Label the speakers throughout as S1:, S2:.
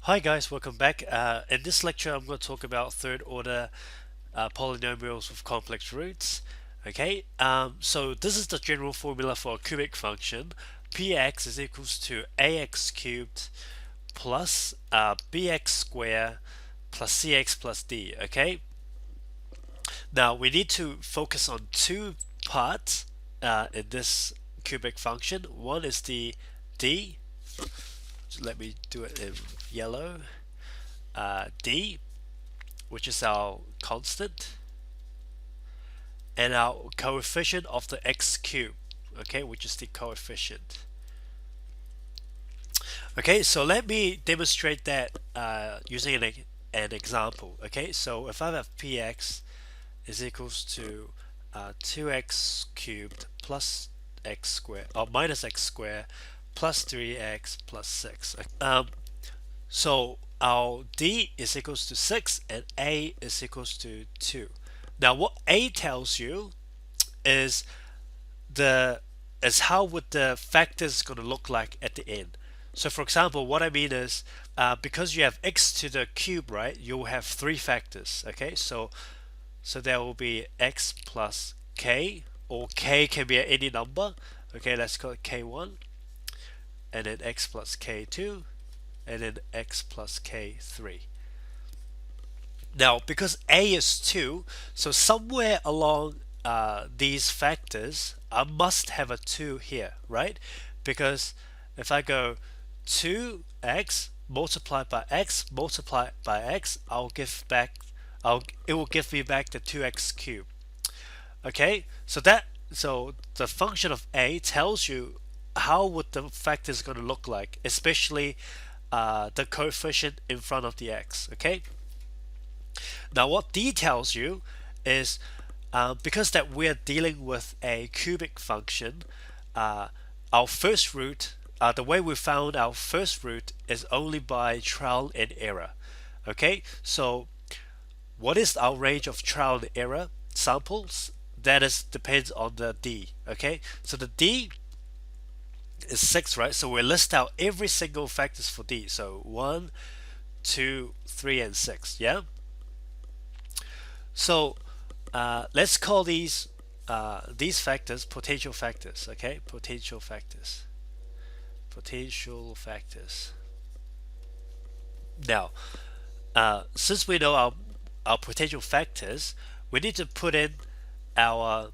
S1: Hi guys, welcome back. In this lecture, I'm going to talk about third order polynomials with complex roots. Okay, so this is the general formula for a cubic function. Px is equals to ax cubed plus bx squared plus cx plus d. Okay, now we need to focus on two parts in this cubic function. One is the d. Let me do it in yellow. D, which is our constant, and our coefficient of the x cube, okay, which is the coefficient. Okay, so let me demonstrate that using an example. Okay, so if I have px is equals to 2x cubed plus x squared, or minus x squared plus 3x plus 6. So our d is equals to 6 and a is equals to 2. Now what a tells you is the is how would the factors going to look like at the end. So for example, what I mean is because you have x to the cube, right, you'll have three factors. Okay, so there will be x plus k, or k can be any number. Okay, let's call it k1, and then x plus k2, and then x plus k3. Now, because a is 2, so somewhere along these factors, I must have a 2 here, right? Because if I go 2x multiplied by x multiplied by x, it will give me back the 2x cubed. Okay, so the function of a tells you how would the factors going to look like, especially the coefficient in front of the x. Okay. Now, what d tells you is because that we're dealing with a cubic function, our first root, the way we found our first root is only by trial and error. Okay, so what is our range of trial and error samples? That is depends on the d. Okay, so the d is 6, right? So we list out every single factors for d. So 1, 2, 3, and 6. Yeah. So let's call these factors potential factors. Okay, potential factors. Potential factors. Now, since we know our potential factors, we need to put in our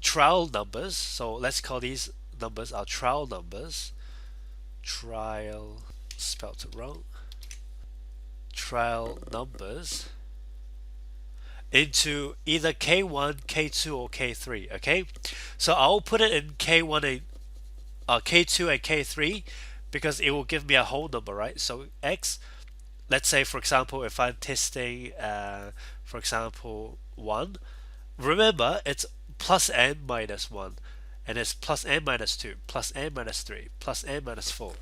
S1: trial numbers. So let's call these numbers our trial numbers. Trial, spelled it wrong. Trial numbers into either K1, K2, or K3. Okay, so I'll put it in K1 and K2 and K3 because it will give me a whole number, right? So X, let's say for example, if I'm testing, for example, 1, remember it's plus n minus 1, and it's plus n minus 2, plus n minus 3, plus n minus 4.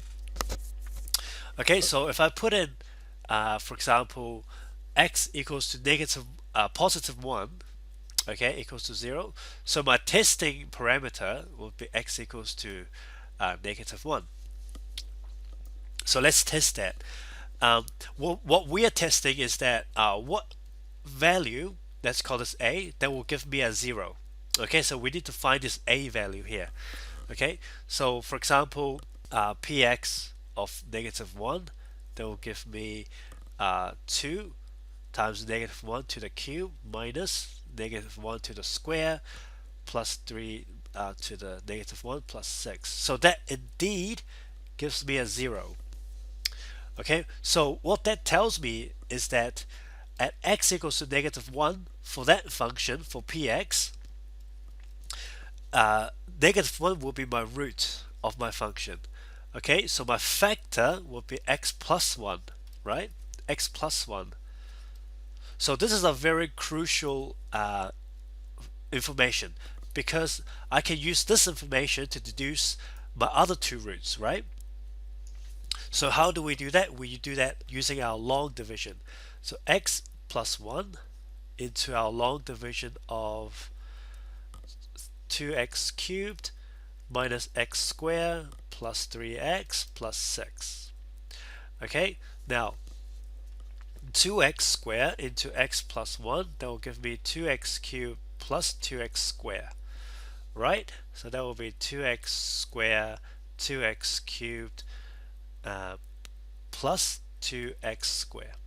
S1: Okay, so if I put in, for example, x equals to positive 1, okay, equals to 0. So my testing parameter will be x equals to negative 1. So let's test that. What we are testing is that what value, let's call this a, that will give me a 0. Okay, so we need to find this a value here. Okay, so for example, px of negative 1, that will give me 2 times negative 1 to the cube minus negative 1 to the square plus 3 to the negative 1 plus 6. So that indeed gives me a 0. Okay, so what that tells me is that at x equals to negative 1 for that function, for px, negative 1 will be my root of my function. Okay, so my factor will be x plus 1, right? X plus 1. So this is a very crucial information because I can use this information to deduce my other two roots, right? So how do we do that? We do that using our long division. So x plus 1 into our long division of 2x cubed minus x squared plus 3x plus 6. Okay, now 2x squared into x plus 1, that will give me 2x cubed plus 2x squared, right? So that will be 2x squared, 2x cubed plus 2x squared.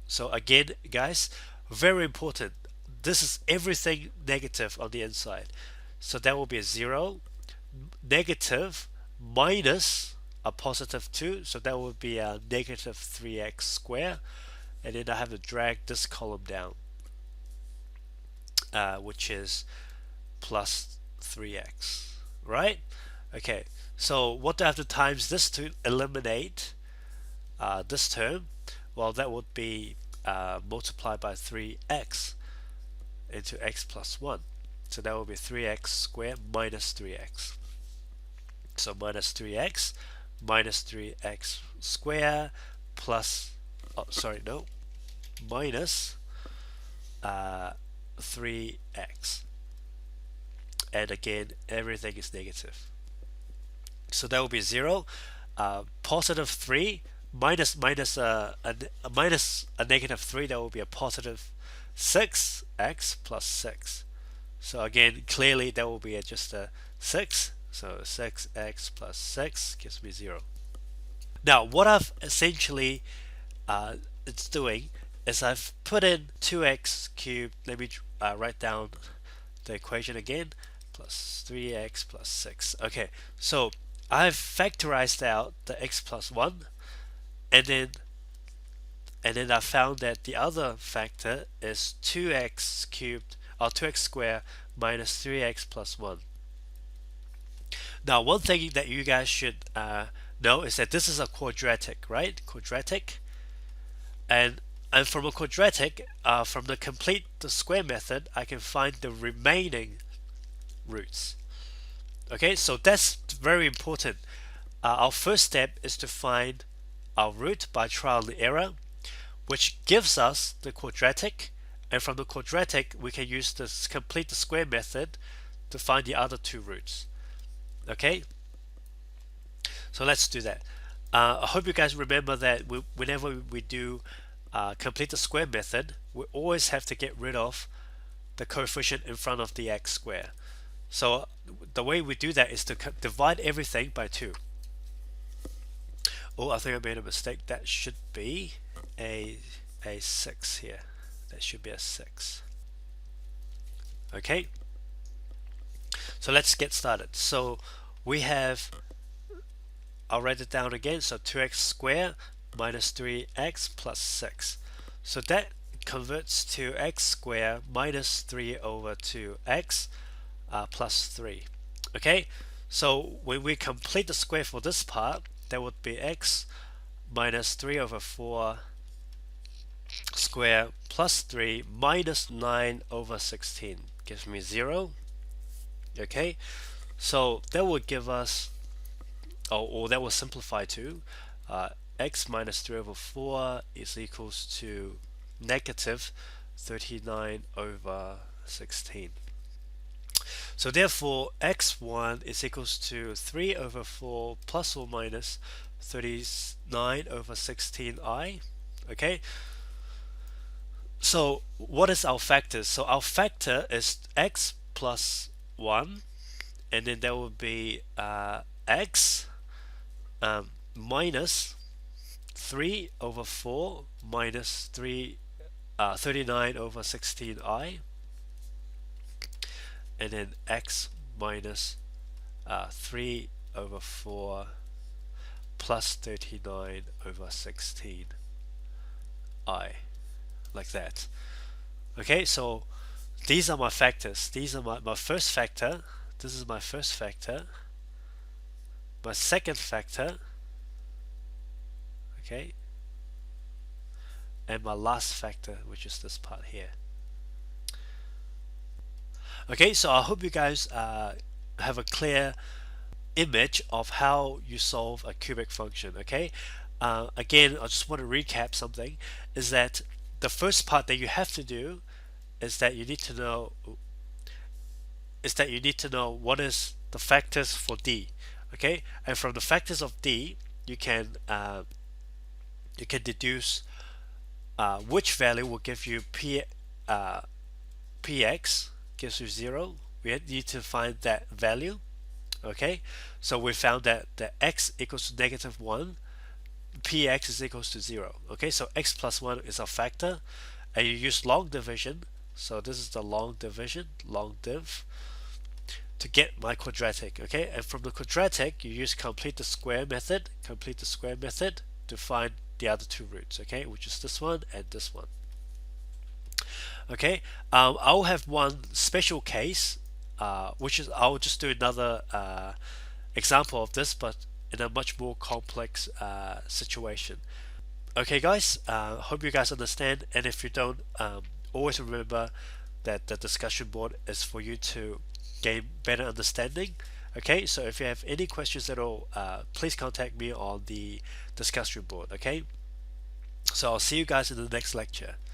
S1: So again, guys, very important. This is everything negative on the inside. So that will be a 0, negative minus a positive 2. So that would be a negative 3x squared. And then I have to drag this column down, which is plus 3x, right? Okay, so what do I have to times this to eliminate this term? Well, that would be multiplied by 3x into x plus 1. So that will be 3x squared minus 3x. So minus 3x minus 3x squared plus, oh, sorry, no, minus 3x. And again, everything is negative. So that will be 0, positive 3, minus a negative 3, that will be a positive 6x plus 6. So again, clearly that will be just a 6. So 6x plus 6 gives me 0. Now, what I've essentially it's doing is I've put in 2x cubed. Let me write down the equation again. Plus 3x plus 6. Okay, so I've factorized out the x plus 1, and then I found that the other factor is 2x cubed, or 2x squared minus 3x plus 1. Now, one thing that you guys should know is that this is a quadratic, right? Quadratic. And from a quadratic, from the complete the square method, I can find the remaining roots. Okay, so that's very important. Our first step is to find our root by trial and error, which gives us the quadratic, and from the quadratic we can use this complete the square method to find the other two roots. Okay, so let's do that. I hope you guys remember that whenever we do complete the square method, we always have to get rid of the coefficient in front of the x squared. So the way we do that is to divide everything by 2. Oh, I think I made a mistake. That should be a 6 here. That should be a 6. Okay, so let's get started. So we have, I'll write it down again. So 2x squared minus 3x plus 6. So that converts to x squared minus 3 over 2x plus 3. Okay, so when we complete the square for this part, that would be x minus 3 over 4 square plus 3 minus 9 over 16 gives me 0. Okay, so that would give us, or that will simplify to x minus 3 over 4 is equals to negative 39 over 16. So therefore x1 is equals to 3 over 4 plus or minus 39 over 16i. Okay, so what is our factors? So our factor is x plus 1, and then there will be x minus 3 over 4 minus 39 over 16i, and then x minus 3 over 4 plus 39 over 16i, like that. Okay, so these are my factors. These are my first factor. This is my first factor. My second factor. Okay, and my last factor, which is this part here. Okay, so I hope you guys have a clear image of how you solve a cubic function. Okay, again, I just want to recap something, is that the first part that you have to do is that you need to know what is the factors for d. Okay, and from the factors of D, you can deduce which value will give you uh, px gives you 0. We need to find that value. Okay, so we found that the x equals to negative 1, px is equals to 0. Okay, so x plus 1 is a factor, and you use long division. So this is the long division, long div, to get my quadratic. Okay, and from the quadratic, you use complete the square method, to find the other two roots. Okay, which is this one and this one. Okay, I'll have one special case, which is I'll just do another example of this, but in a much more complex situation. Okay, guys, hope you guys understand, and if you don't, always remember that the discussion board is for you to gain better understanding. Okay, so if you have any questions at all, please contact me on the discussion board. Okay, so I'll see you guys in the next lecture.